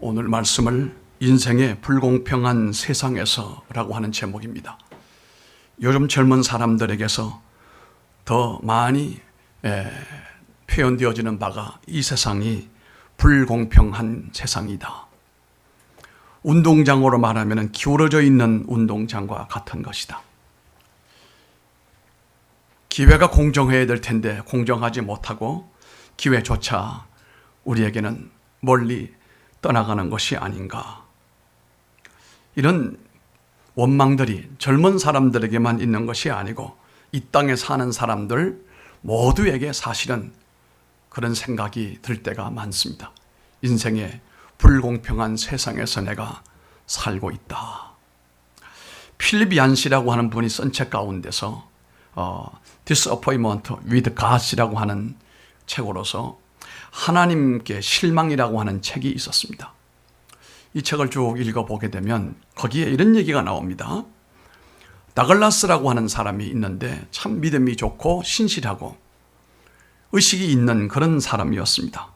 오늘 말씀을 인생의 불공평한 세상에서라고 하는 제목입니다. 요즘 젊은 사람들에게서 더 많이 표현되어지는 바가 이 세상이 불공평한 세상이다. 운동장으로 말하면 기울어져 있는 운동장과 같은 것이다. 기회가 공정해야 될 텐데 공정하지 못하고 기회조차 우리에게는 멀리 떠나가는 것이 아닌가. 이런 원망들이 젊은 사람들에게만 있는 것이 아니고 이 땅에 사는 사람들 모두에게 사실은 그런 생각이 들 때가 많습니다. 인생의 불공평한 세상에서 내가 살고 있다. 필립 얀시라고 하는 분이 쓴 책 가운데서 Disappointment with God이라고 하는 책으로서 하나님께 실망이라고 하는 책이 있었습니다. 이 책을 쭉 읽어보게 되면 거기에 이런 얘기가 나옵니다. 다글라스라고 하는 사람이 있는데 참 믿음이 좋고 신실하고 의식이 있는 그런 사람이었습니다.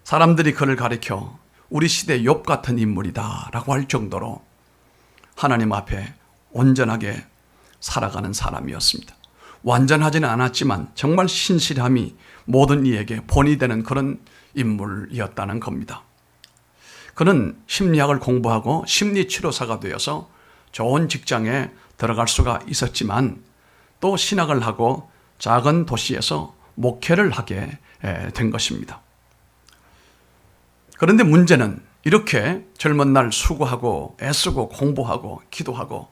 사람들이 그를 가리켜 우리 시대 욥 같은 인물이다 라고 할 정도로 하나님 앞에 온전하게 살아가는 사람이었습니다. 완전하지는 않았지만 정말 신실함이 모든 이에게 본이 되는 그런 인물이었다는 겁니다. 그는 심리학을 공부하고 심리치료사가 되어서 좋은 직장에 들어갈 수가 있었지만 또 신학을 하고 작은 도시에서 목회를 하게 된 것입니다. 그런데 문제는 이렇게 젊은 날 수고하고 애쓰고 공부하고 기도하고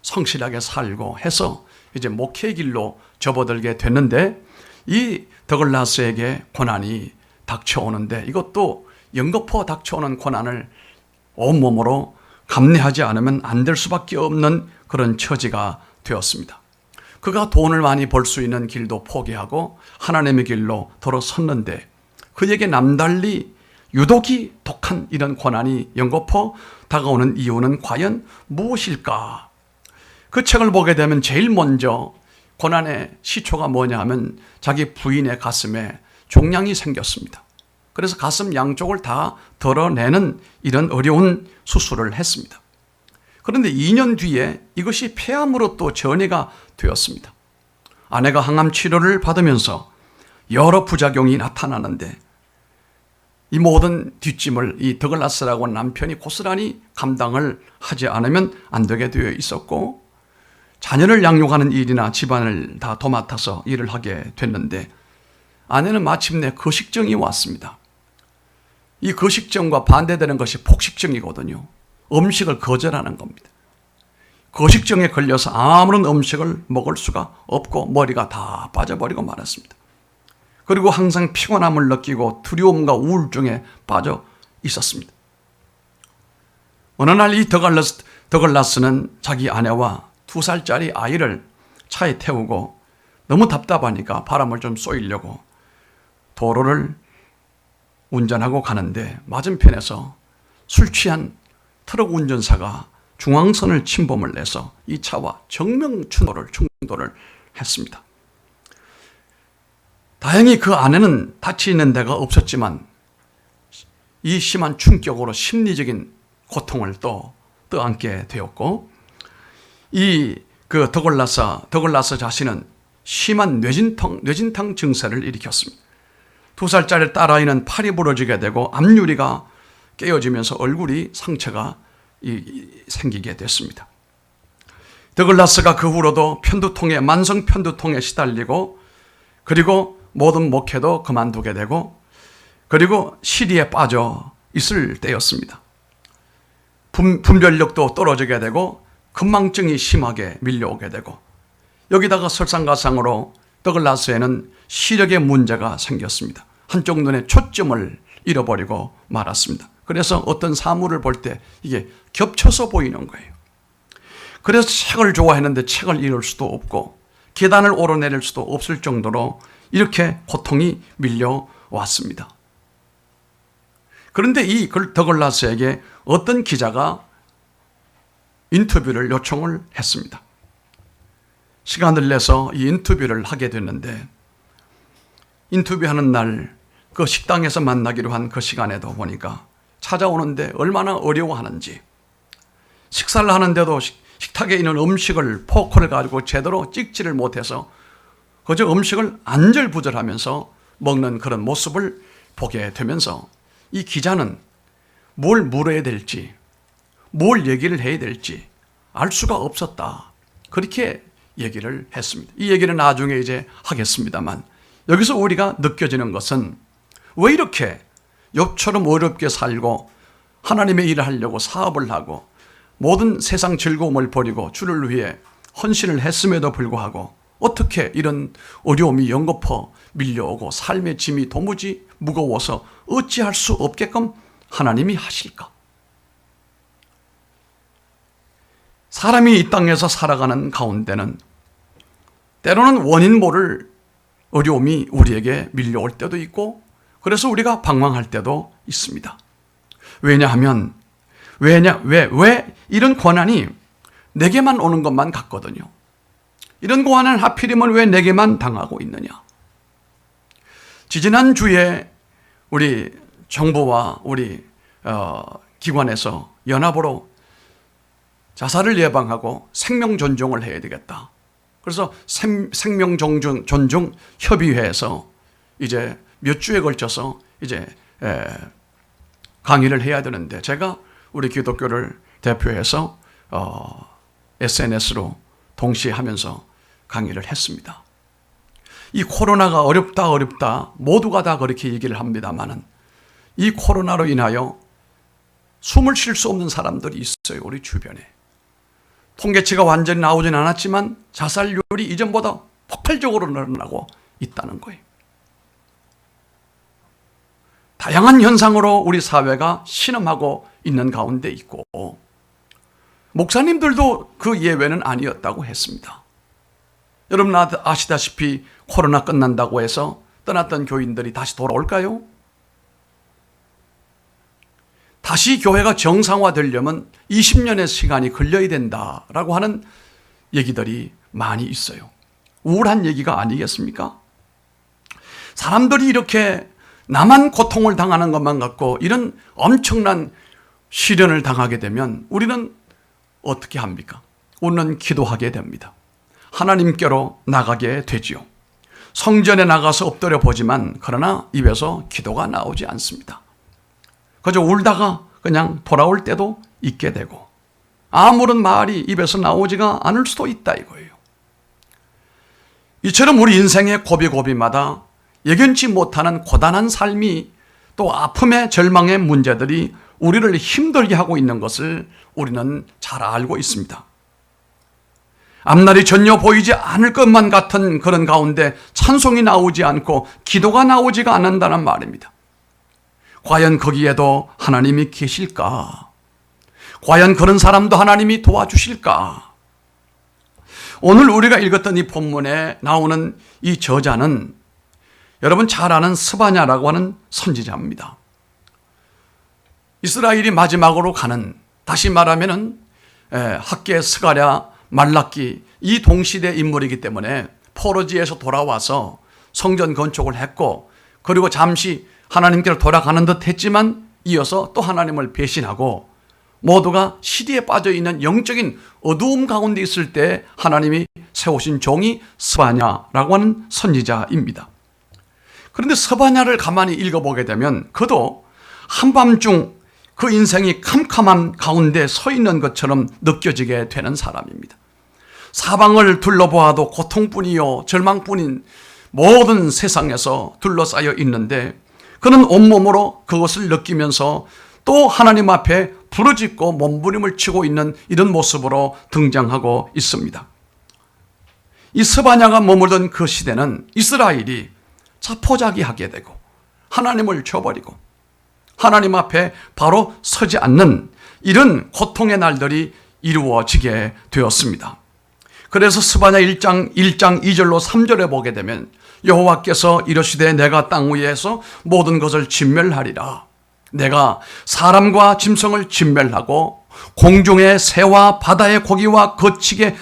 성실하게 살고 해서 이제 목회의 길로 접어들게 됐는데 이 더글라스에게 고난이 닥쳐오는데 이것도 연거푸 닥쳐오는 고난을 온몸으로 감내하지 않으면 안 될 수밖에 없는 그런 처지가 되었습니다. 그가 돈을 많이 벌 수 있는 길도 포기하고 하나님의 길로 돌아섰는데 그에게 남달리 유독이 독한 이런 고난이 연거푸 다가오는 이유는 과연 무엇일까? 그 책을 보게 되면 제일 먼저 고난의 시초가 뭐냐 하면 자기 부인의 가슴에 종양이 생겼습니다. 그래서 가슴 양쪽을 다 덜어내는 이런 어려운 수술을 했습니다. 그런데 2년 뒤에 이것이 폐암으로 또 전이가 되었습니다. 아내가 항암 치료를 받으면서 여러 부작용이 나타나는데 이 모든 뒷짐을 이 더글라스라고 하는 남편이 고스란히 감당을 하지 않으면 안 되게 되어 있었고 자녀를 양육하는 일이나 집안을 다 도맡아서 일을 하게 됐는데 아내는 마침내 거식증이 왔습니다. 이 거식증과 반대되는 것이 폭식증이거든요. 음식을 거절하는 겁니다. 거식증에 걸려서 아무런 음식을 먹을 수가 없고 머리가 다 빠져버리고 말았습니다. 그리고 항상 피곤함을 느끼고 두려움과 우울증에 빠져 있었습니다. 어느 날 이 더글라스는 자기 아내와 2살짜리 아이를 차에 태우고 너무 답답하니까 바람을 좀 쏘이려고 도로를 운전하고 가는데 맞은편에서 술 취한 트럭 운전사가 중앙선을 침범을 해서 이 차와 정면 충돌을 했습니다. 다행히 그 안에는 다치는 데가 없었지만 이 심한 충격으로 심리적인 고통을 또 떠안게 되었고 그 더글라스 자신은 심한 뇌진탕 증세를 일으켰습니다. 2살짜리 딸아이는 팔이 부러지게 되고 앞유리가 깨어지면서 얼굴이 상처가 생기게 됐습니다. 더글라스가 그 후로도 만성 편두통에 시달리고 그리고 모든 목회도 그만두게 되고 그리고 시리에 빠져 있을 때였습니다. 분별력도 떨어지게 되고 건망증이 심하게 밀려오게 되고 여기다가 설상가상으로 더글라스에는 시력에 문제가 생겼습니다. 한쪽 눈에 초점을 잃어버리고 말았습니다. 그래서 어떤 사물을 볼 때 이게 겹쳐서 보이는 거예요. 그래서 책을 좋아했는데 책을 읽을 수도 없고 계단을 오르내릴 수도 없을 정도로 이렇게 고통이 밀려왔습니다. 그런데 이 더글라스에게 어떤 기자가 인터뷰를 요청을 했습니다. 시간을 내서 이 인터뷰를 하게 됐는데 인터뷰하는 날 그 식당에서 만나기로 한 그 시간에도 보니까 찾아오는데 얼마나 어려워하는지, 식사를 하는데도 식탁에 있는 음식을 포크를 가지고 제대로 찍지를 못해서 그저 음식을 안절부절하면서 먹는 그런 모습을 보게 되면서 이 기자는 뭘 물어야 될지, 뭘 얘기를 해야 될지 알 수가 없었다. 그렇게 얘기를 했습니다. 이 얘기는 나중에 이제 하겠습니다만, 여기서 우리가 느껴지는 것은 왜 이렇게 욥처럼 어렵게 살고 하나님의 일을 하려고 사업을 하고 모든 세상 즐거움을 버리고 주를 위해 헌신을 했음에도 불구하고 어떻게 이런 어려움이 연거푸 밀려오고 삶의 짐이 도무지 무거워서 어찌할 수 없게끔 하나님이 하실까? 사람이 이 땅에서 살아가는 가운데는 때로는 원인 모를 어려움이 우리에게 밀려올 때도 있고, 그래서 우리가 방황할 때도 있습니다. 왜냐하면 왜 이런 고난이 내게만 오는 것만 같거든요. 이런 고난은 하필이면 왜 내게만 당하고 있느냐. 지지난 주에 우리 정부와 우리 기관에서 연합으로 자살을 예방하고 생명 존중을 해야 되겠다. 그래서 생명 존중 협의회에서 이제 몇 주에 걸쳐서 이제 강의를 해야 되는데, 제가 우리 기독교를 대표해서 SNS로 동시에 하면서 강의를 했습니다. 이 코로나가 어렵다 모두가 다 그렇게 얘기를 합니다만은 이 코로나로 인하여 숨을 쉴 수 없는 사람들이 있어요. 우리 주변에. 통계치가 완전히 나오진 않았지만 자살률이 이전보다 폭발적으로 늘어나고 있다는 거예요. 다양한 현상으로 우리 사회가 신음하고 있는 가운데 있고, 목사님들도 그 예외는 아니었다고 했습니다. 여러분 아시다시피 코로나 끝난다고 해서 떠났던 교인들이 다시 돌아올까요? 다시 교회가 정상화되려면 20년의 시간이 걸려야 된다라고 하는 얘기들이 많이 있어요. 우울한 얘기가 아니겠습니까? 사람들이 이렇게 나만 고통을 당하는 것만 같고 이런 엄청난 시련을 당하게 되면 우리는 어떻게 합니까? 우리는 기도하게 됩니다. 하나님께로 나가게 되지요. 성전에 나가서 엎드려 보지만 그러나 입에서 기도가 나오지 않습니다. 그저 울다가 그냥 돌아올 때도 있게 되고 아무런 말이 입에서 나오지가 않을 수도 있다 이거예요. 이처럼 우리 인생의 고비고비마다 예견치 못하는 고단한 삶이 또 아픔의 절망의 문제들이 우리를 힘들게 하고 있는 것을 우리는 잘 알고 있습니다. 앞날이 전혀 보이지 않을 것만 같은 그런 가운데 찬송이 나오지 않고 기도가 나오지가 않는다는 말입니다. 과연 거기에도 하나님이 계실까? 과연 그런 사람도 하나님이 도와주실까? 오늘 우리가 읽었던 이 본문에 나오는 이 저자는 여러분 잘 아는 스바냐라고 하는 선지자입니다. 이스라엘이 마지막으로 가는, 다시 말하면은 학개, 스가랴, 말라기 이 동시대 인물이기 때문에 포로지에서 돌아와서 성전 건축을 했고, 그리고 잠시 하나님께로 돌아가는 듯 했지만 이어서 또 하나님을 배신하고 모두가 시리에 빠져있는 영적인 어두움 가운데 있을 때 하나님이 세우신 종이 스바냐라고 하는 선지자입니다. 그런데 스바냐를 가만히 읽어보게 되면 그도 한밤중 그 인생이 캄캄한 가운데 서 있는 것처럼 느껴지게 되는 사람입니다. 사방을 둘러보아도 고통뿐이요 절망뿐인 모든 세상에서 둘러싸여 있는데 그는 온몸으로 그것을 느끼면서 또 하나님 앞에 부르짖고 몸부림을 치고 있는 이런 모습으로 등장하고 있습니다. 이 스바냐가 머물던 그 시대는 이스라엘이 자포자기하게 되고 하나님을 저버리고 하나님 앞에 바로 서지 않는 이런 고통의 날들이 이루어지게 되었습니다. 그래서 스바냐 1장 2절로 3절에 보게 되면 여호와께서 이르시되 내가 땅 위에서 모든 것을 진멸하리라. 내가 사람과 짐승을 진멸하고 공중의 새와 바다의 고기와 거치게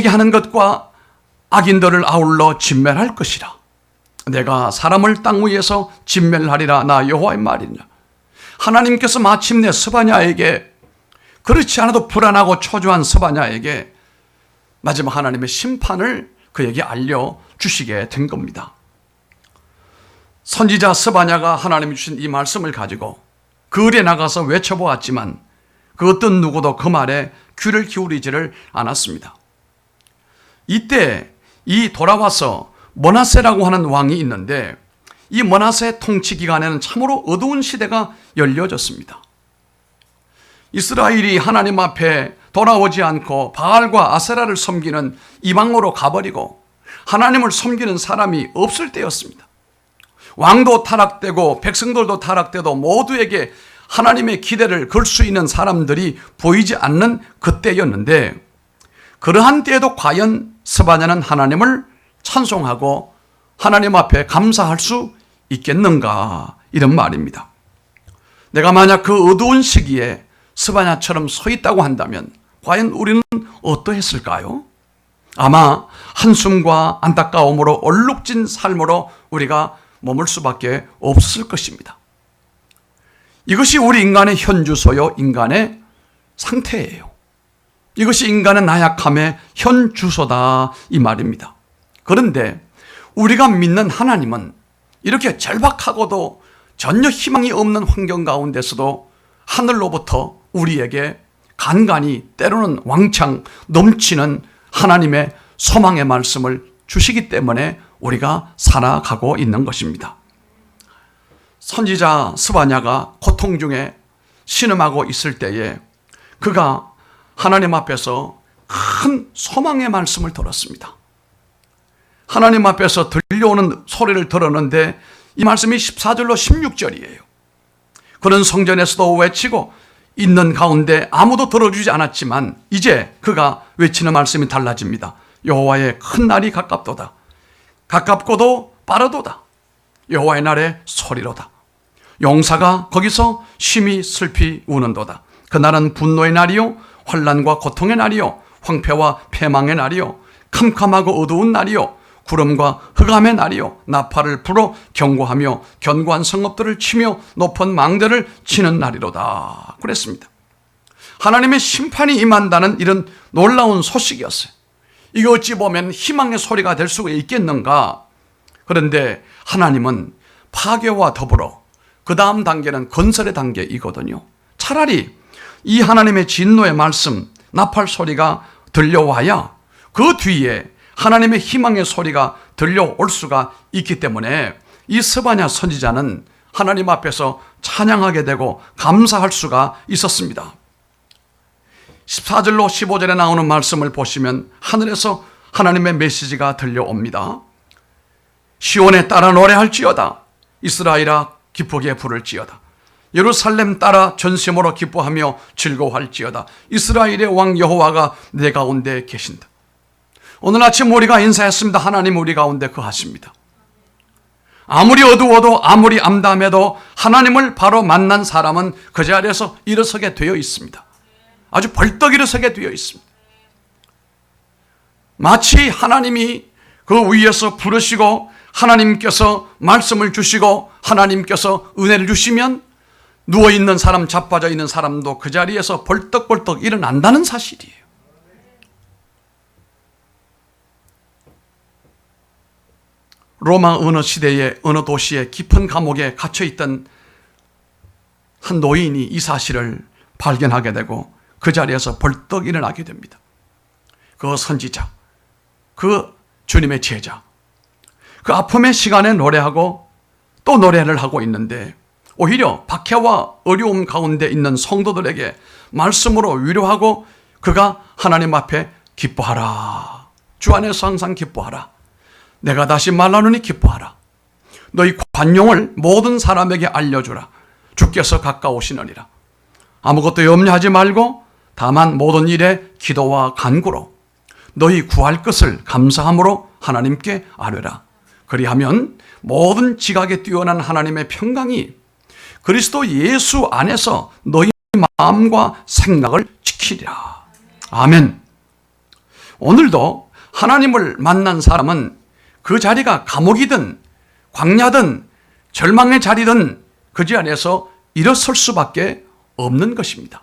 하는 것과 악인들을 아울러 진멸할 것이라. 내가 사람을 땅 위에서 진멸하리라. 나 여호와의 말이냐. 하나님께서 마침내 스바냐에게, 그렇지 않아도 불안하고 초조한 스바냐에게 마지막 하나님의 심판을 그에게 알려주시게 된 겁니다. 선지자 스바냐가 하나님이 주신 이 말씀을 가지고 거리에 나가서 외쳐보았지만 그 어떤 누구도 그 말에 귀를 기울이지를 않았습니다. 이때 이 돌아와서 므낫세라고 하는 왕이 있는데, 이 므낫세 통치 기간에는 참으로 어두운 시대가 열려졌습니다. 이스라엘이 하나님 앞에 돌아오지 않고 바알과 아세라를 섬기는 이방으로 가버리고 하나님을 섬기는 사람이 없을 때였습니다. 왕도 타락되고 백성들도 타락되도 모두에게 하나님의 기대를 걸 수 있는 사람들이 보이지 않는 그때였는데, 그러한 때에도 과연 스바냐는 하나님을 찬송하고 하나님 앞에 감사할 수 있겠는가, 이런 말입니다. 내가 만약 그 어두운 시기에 스바냐처럼 서 있다고 한다면 과연 우리는 어떠했을까요? 아마 한숨과 안타까움으로 얼룩진 삶으로 우리가 머물 수밖에 없을 것입니다. 이것이 우리 인간의 현주소요, 인간의 상태예요. 이것이 인간의 나약함의 현주소다, 이 말입니다. 그런데 우리가 믿는 하나님은 이렇게 절박하고도 전혀 희망이 없는 환경 가운데서도 하늘로부터 우리에게 간간히 때로는 왕창 넘치는 하나님의 소망의 말씀을 주시기 때문에 우리가 살아가고 있는 것입니다. 선지자 스바냐가 고통 중에 신음하고 있을 때에 그가 하나님 앞에서 큰 소망의 말씀을 들었습니다. 하나님 앞에서 들려오는 소리를 들었는데 이 말씀이 14절로 16절이에요. 그는 성전에서도 외치고 있는 가운데 아무도 들어주지 않았지만 이제 그가 외치는 말씀이 달라집니다. 여호와의 큰 날이 가깝도다. 가깝고도 빠르도다. 여호와의 날의 소리로다. 용사가 거기서 심히 슬피 우는도다. 그날은 분노의 날이요, 환난과 고통의 날이요, 황폐와 패망의 날이요, 캄캄하고 어두운 날이요, 구름과 흑암의 날이요, 나팔을 불어 경고하며 견고한 성읍들을 치며 높은 망대를 치는 날이로다. 그랬습니다. 하나님의 심판이 임한다는 이런 놀라운 소식이었어요. 이게 어찌 보면 희망의 소리가 될 수가 있겠는가? 그런데 하나님은 파괴와 더불어 그 다음 단계는 건설의 단계이거든요. 차라리 이 하나님의 진노의 말씀, 나팔 소리가 들려와야 그 뒤에 하나님의 희망의 소리가 들려올 수가 있기 때문에 이 스바냐 선지자는 하나님 앞에서 찬양하게 되고 감사할 수가 있었습니다. 14절로 15절에 나오는 말씀을 보시면 하늘에서 하나님의 메시지가 들려옵니다. 시온에 따라 노래할지어다. 이스라엘아 기쁘게 부를지어다. 예루살렘 따라 전심으로 기뻐하며 즐거워할지어다. 이스라엘의 왕 여호와가 내 가운데 계신다. 오늘 아침 우리가 인사했습니다. 하나님 우리 가운데 거하십니다. 아무리 어두워도 아무리 암담해도 하나님을 바로 만난 사람은 그 자리에서 일어서게 되어 있습니다. 아주 벌떡 일어서게 되어 있습니다. 마치 하나님이 그 위에서 부르시고 하나님께서 말씀을 주시고 하나님께서 은혜를 주시면 누워있는 사람, 자빠져 있는 사람도 그 자리에서 벌떡벌떡 일어난다는 사실이에요. 로마 어느 시대의 어느 도시의 깊은 감옥에 갇혀있던 한 노인이 이 사실을 발견하게 되고 그 자리에서 벌떡 일어나게 됩니다. 그 선지자, 그 주님의 제자, 그 아픔의 시간에 노래하고 또 노래를 하고 있는데 오히려 박해와 어려움 가운데 있는 성도들에게 말씀으로 위로하고 그가 하나님 앞에 기뻐하라. 주 안에서 항상 기뻐하라. 내가 다시 말하노니 기뻐하라. 너희 관용을 모든 사람에게 알려주라. 주께서 가까우시느니라. 아무것도 염려하지 말고 다만 모든 일에 기도와 간구로 너희 구할 것을 감사함으로 하나님께 아뢰라. 그리하면 모든 지각에 뛰어난 하나님의 평강이 그리스도 예수 안에서 너희 마음과 생각을 지키리라. 아멘. 오늘도 하나님을 만난 사람은 그 자리가 감옥이든 광야든 절망의 자리든 그 자리에서 일어설 수밖에 없는 것입니다.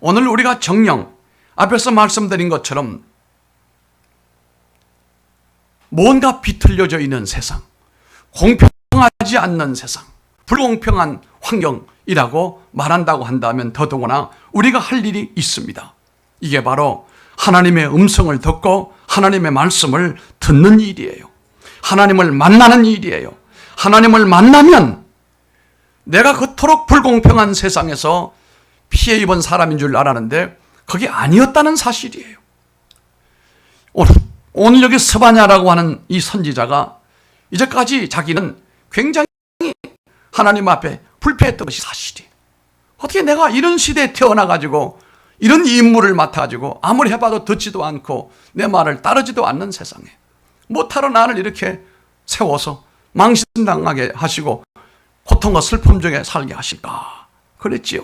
오늘 우리가 정녕 앞에서 말씀드린 것처럼 뭔가 비틀려져 있는 세상, 공평하지 않는 세상, 불공평한 환경이라고 말한다고 한다면 더더구나 우리가 할 일이 있습니다. 이게 바로 하나님의 음성을 듣고 하나님의 말씀을 듣는 일이에요. 하나님을 만나는 일이에요. 하나님을 만나면 내가 그토록 불공평한 세상에서 피해 입은 사람인 줄 알았는데 그게 아니었다는 사실이에요. 오늘 여기 스바냐라고 하는 이 선지자가 이제까지 자기는 굉장히 하나님 앞에 불패했던 것이 사실이에요. 어떻게 내가 이런 시대에 태어나가지고 이런 임무를 맡아가지고 아무리 해봐도 듣지도 않고 내 말을 따르지도 않는 세상에 못하러 나를 이렇게 세워서 망신당하게 하시고 고통과 슬픔 중에 살게 하실까 그랬지요.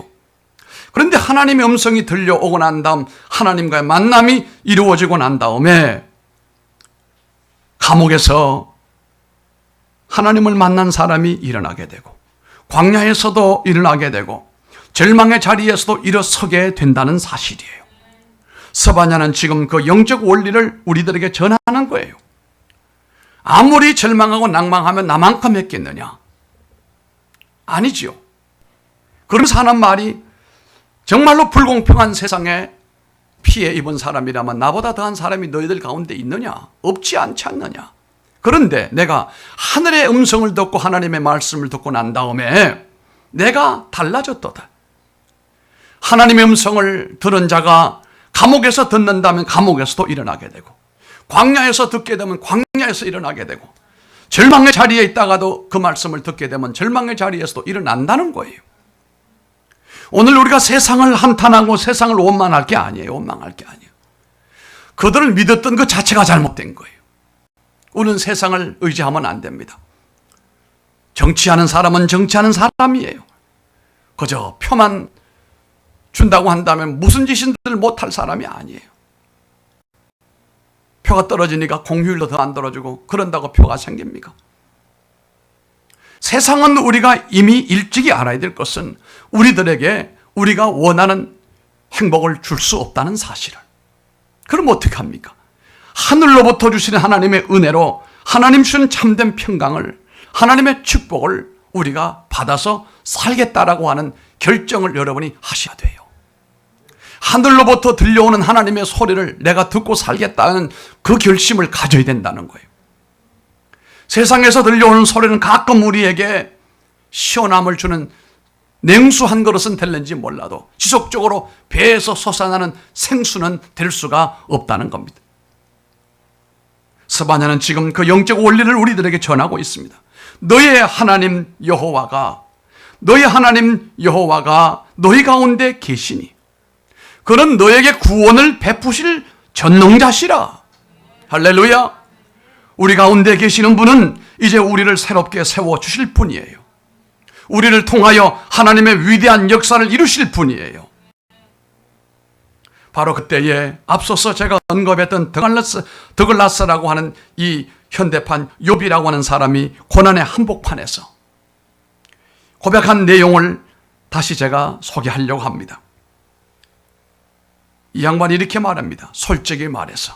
그런데 하나님의 음성이 들려오고 난 다음 하나님과의 만남이 이루어지고 난 다음에 감옥에서 하나님을 만난 사람이 일어나게 되고 광야에서도 일어나게 되고 절망의 자리에서도 일어서게 된다는 사실이에요. 스바냐는 지금 그 영적 원리를 우리들에게 전하는 거예요. 아무리 절망하고 낭망하면 나만큼 했겠느냐? 아니지요. 그런 사람 말이 정말로 불공평한 세상에 피해 입은 사람이라면 나보다 더한 사람이 너희들 가운데 있느냐? 없지 않지 않느냐? 그런데 내가 하늘의 음성을 듣고 하나님의 말씀을 듣고 난 다음에 내가 달라졌도다. 하나님의 음성을 들은 자가 감옥에서 듣는다면 감옥에서도 일어나게 되고 광야에서 듣게 되면 광야에서 일어나게 되고 절망의 자리에 있다가도 그 말씀을 듣게 되면 절망의 자리에서도 일어난다는 거예요. 오늘 우리가 세상을 한탄하고 세상을 원망할 게 아니에요. 원망할 게 아니에요. 그들을 믿었던 그 자체가 잘못된 거예요. 우리는 세상을 의지하면 안 됩니다. 정치하는 사람은 정치하는 사람이에요. 그저 표만 준다고 한다면 무슨 짓인들 못할 사람이 아니에요. 표가 떨어지니까 공휴일도 더 안 떨어지고 그런다고 표가 생깁니까? 세상은 우리가 이미 일찍이 알아야 될 것은 우리들에게 우리가 원하는 행복을 줄 수 없다는 사실을. 그럼 어떻게 합니까? 하늘로부터 주시는 하나님의 은혜로 하나님 주신 참된 평강을, 하나님의 축복을 우리가 받아서 살겠다라고 하는 결정을 여러분이 하셔야 돼요. 하늘로부터 들려오는 하나님의 소리를 내가 듣고 살겠다는 그 결심을 가져야 된다는 거예요. 세상에서 들려오는 소리는 가끔 우리에게 시원함을 주는 냉수 한 그릇은 될는지 몰라도 지속적으로 배에서 솟아나는 생수는 될 수가 없다는 겁니다. 스바냐는 지금 그 영적 원리를 우리들에게 전하고 있습니다. 너의 하나님 여호와가 너희 가운데 계시니 그는 너에게 구원을 베푸실 전능자시라. 할렐루야. 우리 가운데 계시는 분은 이제 우리를 새롭게 세워주실 분이에요. 우리를 통하여 하나님의 위대한 역사를 이루실 분이에요. 바로 그때에 앞서서 제가 언급했던 드글라스라고 하는 이 현대판 욥이라고 하는 사람이 고난의 한복판에서 고백한 내용을 다시 제가 소개하려고 합니다. 이 양반이 이렇게 말합니다. 솔직히 말해서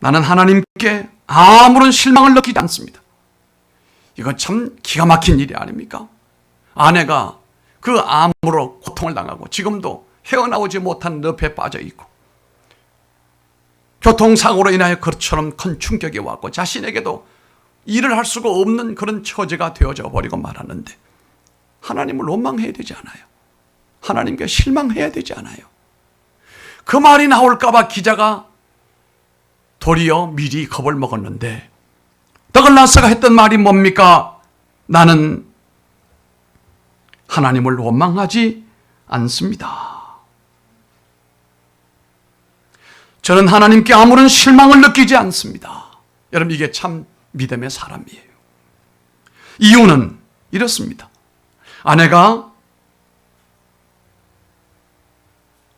나는 하나님께 아무런 실망을 느끼지 않습니다. 이건 참 기가 막힌 일이 아닙니까? 아내가 그 암으로 고통을 당하고 지금도 헤어나오지 못한 늪에 빠져 있고 교통사고로 인하여 그처럼 큰 충격이 왔고 자신에게도 일을 할 수가 없는 그런 처지가 되어져 버리고 말았는데 하나님을 원망해야 되지 않아요? 하나님께 실망해야 되지 않아요? 그 말이 나올까 봐 기자가 도리어 미리 겁을 먹었는데 더글라스가 했던 말이 뭡니까? 나는 하나님을 원망하지 않습니다. 저는 하나님께 아무런 실망을 느끼지 않습니다. 여러분 이게 참 믿음의 사람이에요. 이유는 이렇습니다. 아내가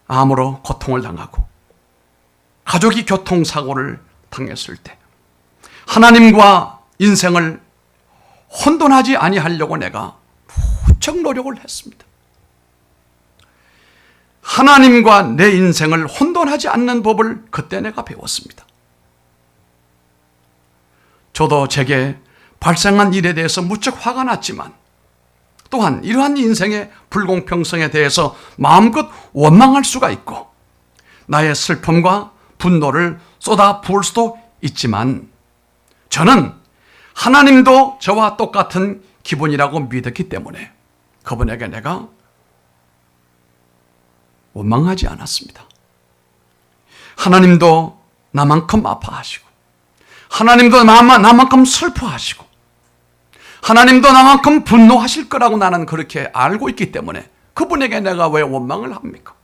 암으로 고통을 당하고 가족이 교통사고를 당했을 때 하나님과 인생을 혼돈하지 아니하려고 내가 무척 노력을 했습니다. 하나님과 내 인생을 혼돈하지 않는 법을 그때 내가 배웠습니다. 저도 제게 발생한 일에 대해서 무척 화가 났지만 또한 이러한 인생의 불공평성에 대해서 마음껏 원망할 수가 있고 나의 슬픔과 분노를 쏟아 부을 수도 있지만 저는 하나님도 저와 똑같은 기분이라고 믿었기 때문에 그분에게 내가 원망하지 않았습니다. 하나님도 나만큼 아파하시고 하나님도 나만큼 슬퍼하시고 하나님도 나만큼 분노하실 거라고 나는 그렇게 알고 있기 때문에 그분에게 내가 왜 원망을 합니까?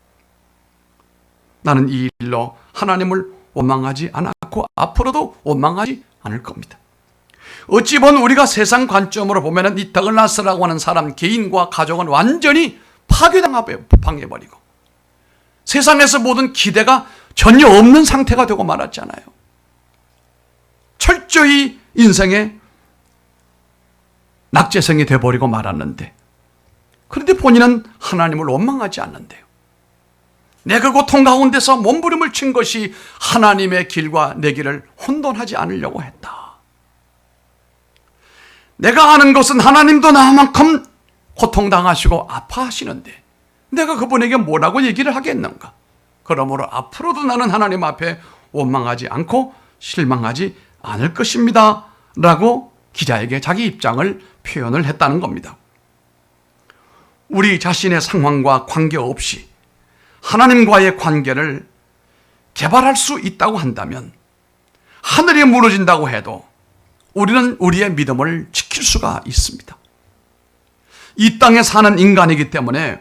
나는 이 일로 하나님을 원망하지 않았고 앞으로도 원망하지 않을 겁니다. 어찌 보면 우리가 세상 관점으로 보면 이 더글라스라고 하는 사람 개인과 가족은 완전히 파괴당해버리고 세상에서 모든 기대가 전혀 없는 상태가 되고 말았잖아요. 철저히 인생의 낙제성이 되어버리고 말았는데 그런데 본인은 하나님을 원망하지 않는데요. 내 그 고통 가운데서 몸부림을 친 것이 하나님의 길과 내 길을 혼돈하지 않으려고 했다. 내가 아는 것은 하나님도 나만큼 고통당하시고 아파하시는데 내가 그분에게 뭐라고 얘기를 하겠는가? 그러므로 앞으로도 나는 하나님 앞에 원망하지 않고 실망하지 않을 것입니다 라고 기자에게 자기 입장을 표현을 했다는 겁니다. 우리 자신의 상황과 관계없이 하나님과의 관계를 개발할 수 있다고 한다면 하늘이 무너진다고 해도 우리는 우리의 믿음을 지킬 수가 있습니다. 이 땅에 사는 인간이기 때문에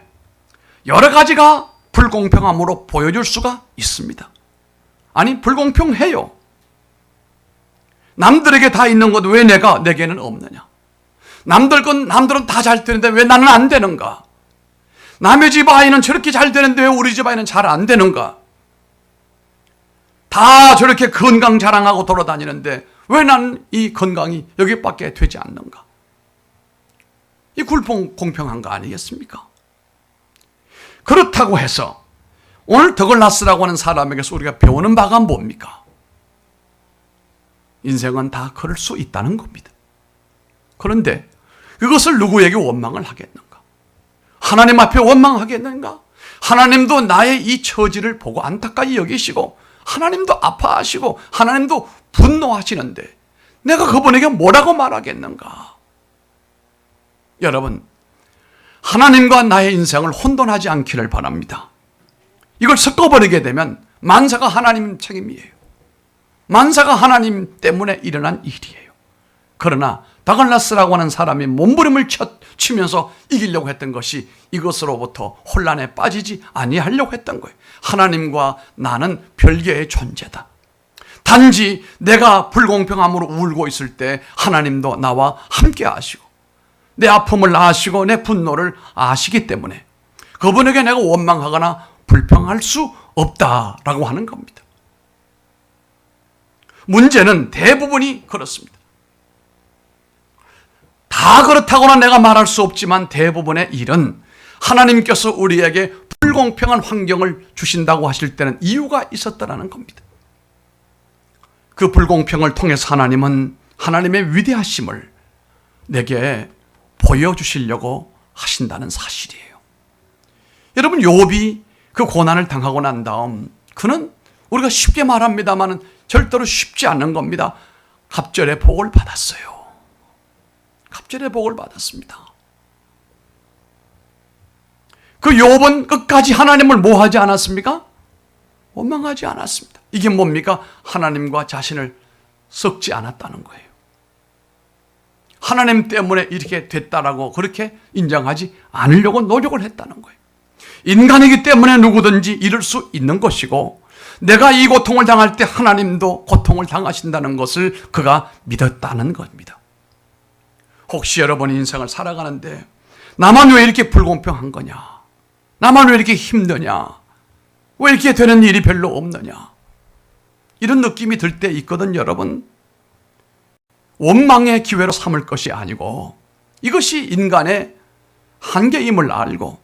여러 가지가 불공평함으로 보여줄 수가 있습니다. 아니 불공평해요. 남들에게 다 있는 것 왜 내게는 없느냐? 남들은 다 잘 되는데 왜 나는 안 되는가? 남의 집 아이는 저렇게 잘 되는데 왜 우리 집 아이는 잘 안 되는가? 다 저렇게 건강 자랑하고 돌아다니는데 왜 나는 이 건강이 여기밖에 되지 않는가? 이 불공평한 거 아니겠습니까? 그렇다고 해서 오늘 더글라스라고 하는 사람에게서 우리가 배우는 바가 뭡니까? 인생은 다 그럴 수 있다는 겁니다. 그런데 그것을 누구에게 원망을 하겠는가? 하나님 앞에 원망하겠는가? 하나님도 나의 이 처지를 보고 안타까이 여기시고 하나님도 아파하시고 하나님도 분노하시는데 내가 그분에게 뭐라고 말하겠는가? 여러분, 하나님과 나의 인생을 혼돈하지 않기를 바랍니다. 이걸 섞어버리게 되면 만사가 하나님 책임이에요. 만사가 하나님 때문에 일어난 일이에요. 그러나 더글라스라고 하는 사람이 몸부림을 치면서 이기려고 했던 것이 이것으로부터 혼란에 빠지지 아니하려고 했던 거예요. 하나님과 나는 별개의 존재다. 단지 내가 불공평함으로 울고 있을 때 하나님도 나와 함께 하시고 내 아픔을 아시고 내 분노를 아시기 때문에 그분에게 내가 원망하거나 불평할 수 없다라고 하는 겁니다. 문제는 대부분이 그렇습니다. 다 그렇다고는 내가 말할 수 없지만 대부분의 일은 하나님께서 우리에게 불공평한 환경을 주신다고 하실 때는 이유가 있었다는 겁니다. 그 불공평을 통해서 하나님은 하나님의 위대하심을 내게 보여주시려고 하신다는 사실이에요. 여러분, 욥이 그 고난을 당하고 난 다음 그는 우리가 쉽게 말합니다만 절대로 쉽지 않은 겁니다. 갑절의 복을 받았어요. 갑절의 복을 받았습니다. 그 욥은 끝까지 하나님을 뭐 하지 않았습니까? 원망하지 않았습니다. 이게 뭡니까? 하나님과 자신을 섞지 않았다는 거예요. 하나님 때문에 이렇게 됐다라고 그렇게 인정하지 않으려고 노력을 했다는 거예요. 인간이기 때문에 누구든지 이룰 수 있는 것이고 내가 이 고통을 당할 때 하나님도 고통을 당하신다는 것을 그가 믿었다는 겁니다. 혹시 여러분 인생을 살아가는데 나만 왜 이렇게 불공평한 거냐? 나만 왜 이렇게 힘드냐? 왜 이렇게 되는 일이 별로 없느냐? 이런 느낌이 들 때 있거든. 여러분, 원망의 기회로 삼을 것이 아니고 이것이 인간의 한계임을 알고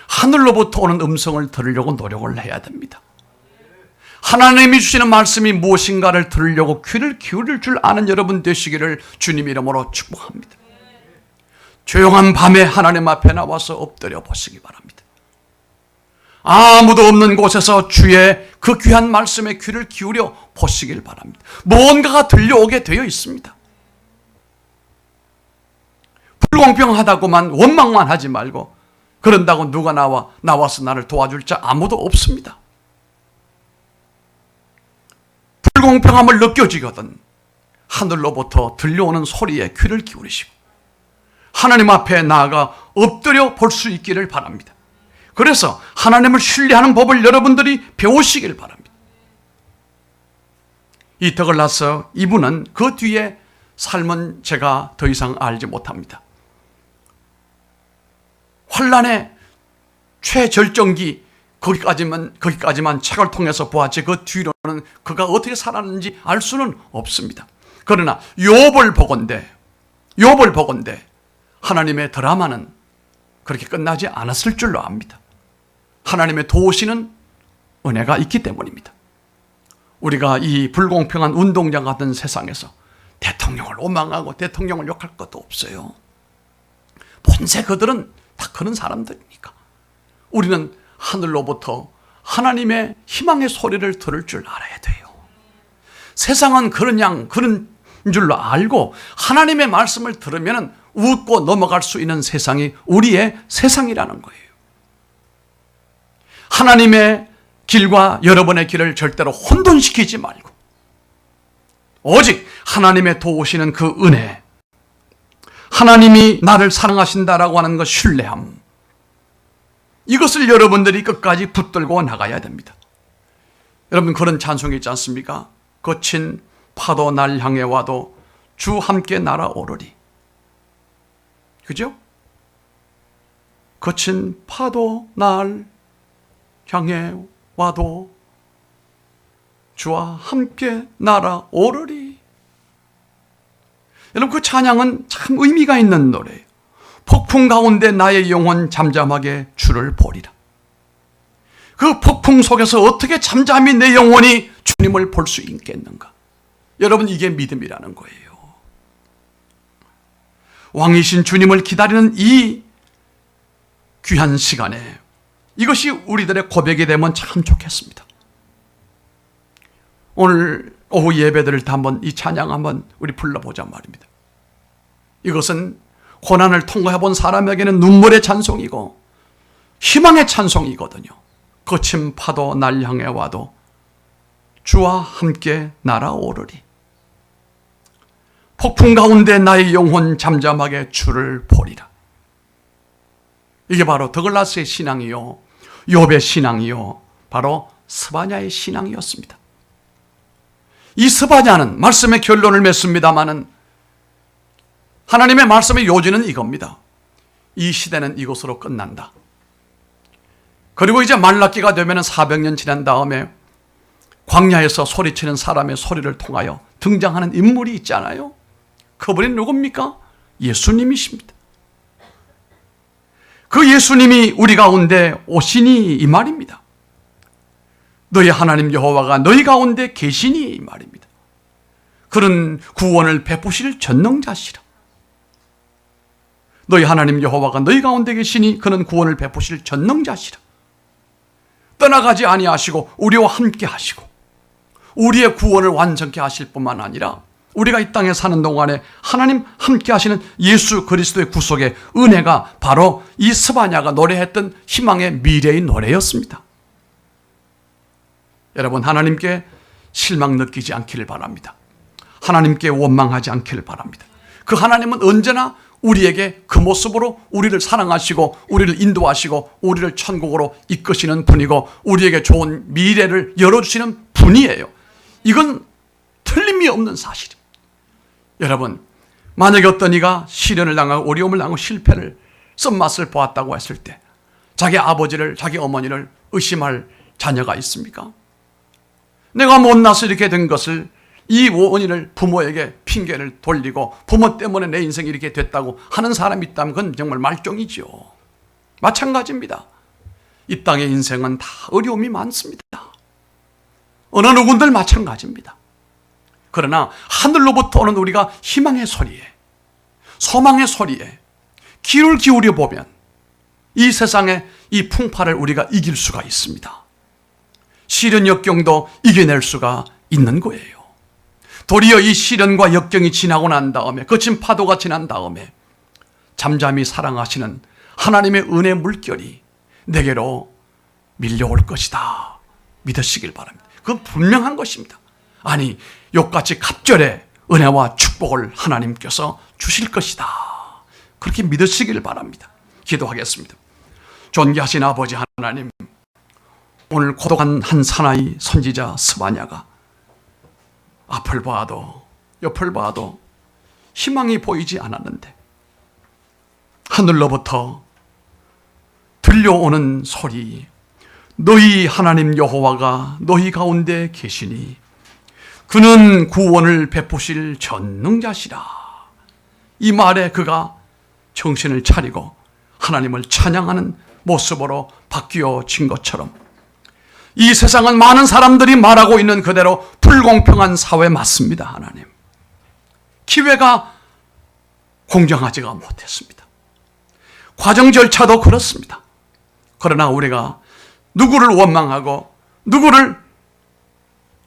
하늘로부터 오는 음성을 들으려고 노력을 해야 됩니다. 하나님이 주시는 말씀이 무엇인가를 들으려고 귀를 기울일 줄 아는 여러분 되시기를 주님 이름으로 축복합니다. 조용한 밤에 하나님 앞에 나와서 엎드려 보시기 바랍니다. 아무도 없는 곳에서 주의 그 귀한 말씀에 귀를 기울여 보시길 바랍니다. 무언가가 들려오게 되어 있습니다. 불공평하다고만 원망만 하지 말고, 그런다고 누가 나와서 나를 도와줄 자 아무도 없습니다. 불공평함을 느껴지거든 하늘로부터 들려오는 소리에 귀를 기울이시고 하나님 앞에 나아가 엎드려 볼 수 있기를 바랍니다. 그래서 하나님을 신뢰하는 법을 여러분들이 배우시길 바랍니다. 이 덕을 나서 이분은 그 뒤에 삶은 제가 더 이상 알지 못합니다. 환란의 최절정기 거기까지만 책을 통해서 보았지 그 뒤로는 그가 어떻게 살았는지 알 수는 없습니다. 그러나 욥을 보건대 하나님의 드라마는 그렇게 끝나지 않았을 줄로 압니다. 하나님의 도우시는 은혜가 있기 때문입니다. 우리가 이 불공평한 운동장 같은 세상에서 대통령을 오망하고 대통령을 욕할 것도 없어요. 본세 그들은 다 그런 사람들이니까. 우리는 하늘로부터 하나님의 희망의 소리를 들을 줄 알아야 돼요. 세상은 그런 줄로 알고 하나님의 말씀을 들으면 웃고 넘어갈 수 있는 세상이 우리의 세상이라는 거예요. 하나님의 길과 여러분의 길을 절대로 혼돈시키지 말고 오직 하나님의 도우시는 그 은혜, 하나님이 나를 사랑하신다라고 하는 그 신뢰함, 이것을 여러분들이 끝까지 붙들고 나가야 됩니다. 여러분, 그런 찬송이 있지 않습니까? 거친 파도 날 향해 와도 주 함께 날아오르리. 그죠? 거친 파도 날 향해 와도 주와 함께 날아오르리. 여러분, 그 찬양은 참 의미가 있는 노래예요. 폭풍 가운데 나의 영혼 잠잠하게 주를 보리라. 그 폭풍 속에서 어떻게 잠잠히 내 영혼이 주님을 볼 수 있겠는가? 여러분, 이게 믿음이라는 거예요. 왕이신 주님을 기다리는 이 귀한 시간에 이것이 우리들의 고백이 되면 참 좋겠습니다. 오늘 오후 예배드릴 때 한번 이 찬양 한번 우리 불러보자 말입니다. 이것은 고난을 통과해 본 사람에게는 눈물의 찬송이고 희망의 찬송이거든요. 거친 파도 날 향해 와도 주와 함께 날아오르리. 폭풍 가운데 나의 영혼 잠잠하게 주를 보리라. 이게 바로 더글라스의 신앙이요, 욥의 신앙이요, 바로 스바냐의 신앙이었습니다. 이 스바냐는 말씀의 결론을 맺습니다마는 하나님의 말씀의 요지는 이겁니다. 이 시대는 이것으로 끝난다. 그리고 이제 말라기가 되면 400년 지난 다음에 광야에서 소리치는 사람의 소리를 통하여 등장하는 인물이 있잖아요. 그분이 누굽니까? 예수님이십니다. 그 예수님이 우리 가운데 오시니 이 말입니다. 너희 하나님 여호와가 너희 가운데 계시니 이 말입니다. 그는 구원을 베푸실 전능자시라. 너희 하나님 여호와가 너희 가운데 계시니 그는 구원을 베푸실 전능자시라. 떠나가지 아니하시고 우리와 함께 하시고 우리의 구원을 완전케 하실 뿐만 아니라 우리가 이 땅에 사는 동안에 하나님 함께 하시는 예수 그리스도의 구속의 은혜가 바로 이 스바냐가 노래했던 희망의 미래의 노래였습니다. 여러분, 하나님께 실망 느끼지 않기를 바랍니다. 하나님께 원망하지 않기를 바랍니다. 그 하나님은 언제나 우리에게 그 모습으로 우리를 사랑하시고 우리를 인도하시고 우리를 천국으로 이끄시는 분이고 우리에게 좋은 미래를 열어주시는 분이에요. 이건 틀림이 없는 사실입니다. 여러분, 만약에 어떤 이가 시련을 당하고 어려움을 당하고 실패를 쓴맛을 보았다고 했을 때 자기 아버지를, 자기 어머니를 의심할 자녀가 있습니까? 내가 못나서 이렇게 된 것을, 이 원인을 부모에게 핑계를 돌리고 부모 때문에 내 인생이 이렇게 됐다고 하는 사람이 있다면 그건 정말 말종이죠. 마찬가지입니다. 이 땅의 인생은 다 어려움이 많습니다. 어느 누군들 마찬가지입니다. 그러나 하늘로부터 오는 우리가 희망의 소리에, 소망의 소리에 귀를 기울여 보면 이 세상의 이 풍파를 우리가 이길 수가 있습니다. 시련 역경도 이겨낼 수가 있는 거예요. 도리어 이 시련과 역경이 지나고 난 다음에, 거친 파도가 지난 다음에 잠잠히 사랑하시는 하나님의 은혜 물결이 내게로 밀려올 것이다 믿으시길 바랍니다. 그건 분명한 것입니다. 아니, 욕같이 갑절의 은혜와 축복을 하나님께서 주실 것이다, 그렇게 믿으시길 바랍니다. 기도하겠습니다. 존귀하신 아버지 하나님, 오늘 고독한 한 사나이 선지자 스바냐가 앞을 봐도 옆을 봐도 희망이 보이지 않았는데 하늘로부터 들려오는 소리, 너희 하나님 여호와가 너희 가운데 계시니 그는 구원을 베푸실 전능자시라. 이 말에 그가 정신을 차리고 하나님을 찬양하는 모습으로 바뀌어진 것처럼 이 세상은 많은 사람들이 말하고 있는 그대로 불공평한 사회 맞습니다. 하나님, 기회가 공정하지가 못했습니다. 과정 절차도 그렇습니다. 그러나 우리가 누구를 원망하고 누구를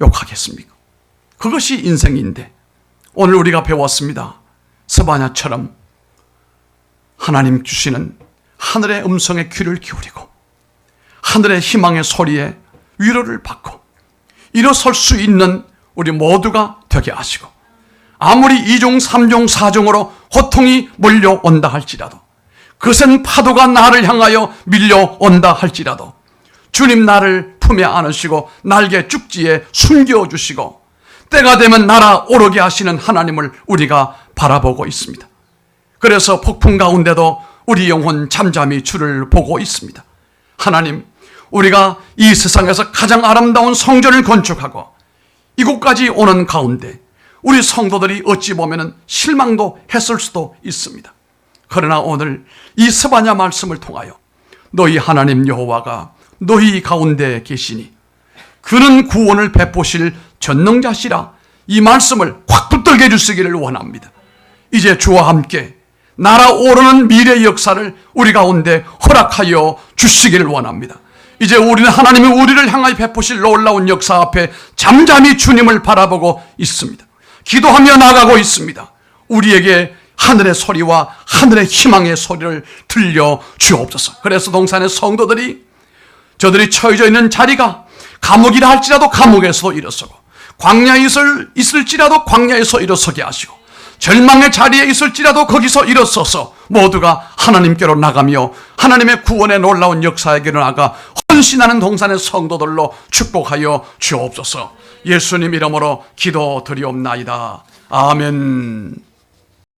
욕하겠습니까? 그것이 인생인데 오늘 우리가 배웠습니다. 스바냐처럼 하나님 주시는 하늘의 음성에 귀를 기울이고 하늘의 희망의 소리에 위로를 받고 일어설 수 있는 우리 모두가 되게 하시고, 아무리 2종 3종 4종으로 고통이 몰려온다 할지라도, 거센 파도가 나를 향하여 밀려온다 할지라도 주님 나를 품에 안으시고 날개 쭉지에 숨겨주시고 때가 되면 날아오르게 하시는 하나님을 우리가 바라보고 있습니다. 그래서 폭풍 가운데도 우리 영혼 잠잠히 주를 보고 있습니다. 하나님, 우리가 이 세상에서 가장 아름다운 성전을 건축하고 이곳까지 오는 가운데 우리 성도들이 어찌 보면 실망도 했을 수도 있습니다. 그러나 오늘 이 스바냐 말씀을 통하여 너희 하나님 여호와가 너희 가운데 계시니 그는 구원을 베푸실 전능자시라, 이 말씀을 확 붙들게 해주시기를 원합니다. 이제 주와 함께 날아오르는 미래의 역사를 우리 가운데 허락하여 주시기를 원합니다. 이제 우리는 하나님이 우리를 향하여 베푸실 놀라운 역사 앞에 잠잠히 주님을 바라보고 있습니다. 기도하며 나가고 있습니다. 우리에게 하늘의 소리와 하늘의 희망의 소리를 들려 주옵소서. 그래서 동산의 성도들이 저들이 처해져 있는 자리가 감옥이라 할지라도 감옥에서 일어서고, 광야에 있을지라도 광야에서 일어서게 하시고, 절망의 자리에 있을지라도 거기서 일어서서 모두가 하나님께로 나가며 하나님의 구원의 놀라운 역사에게로 나가 헌신하는 동산의 성도들로 축복하여 주옵소서. 예수님 이름으로 기도드리옵나이다. 아멘.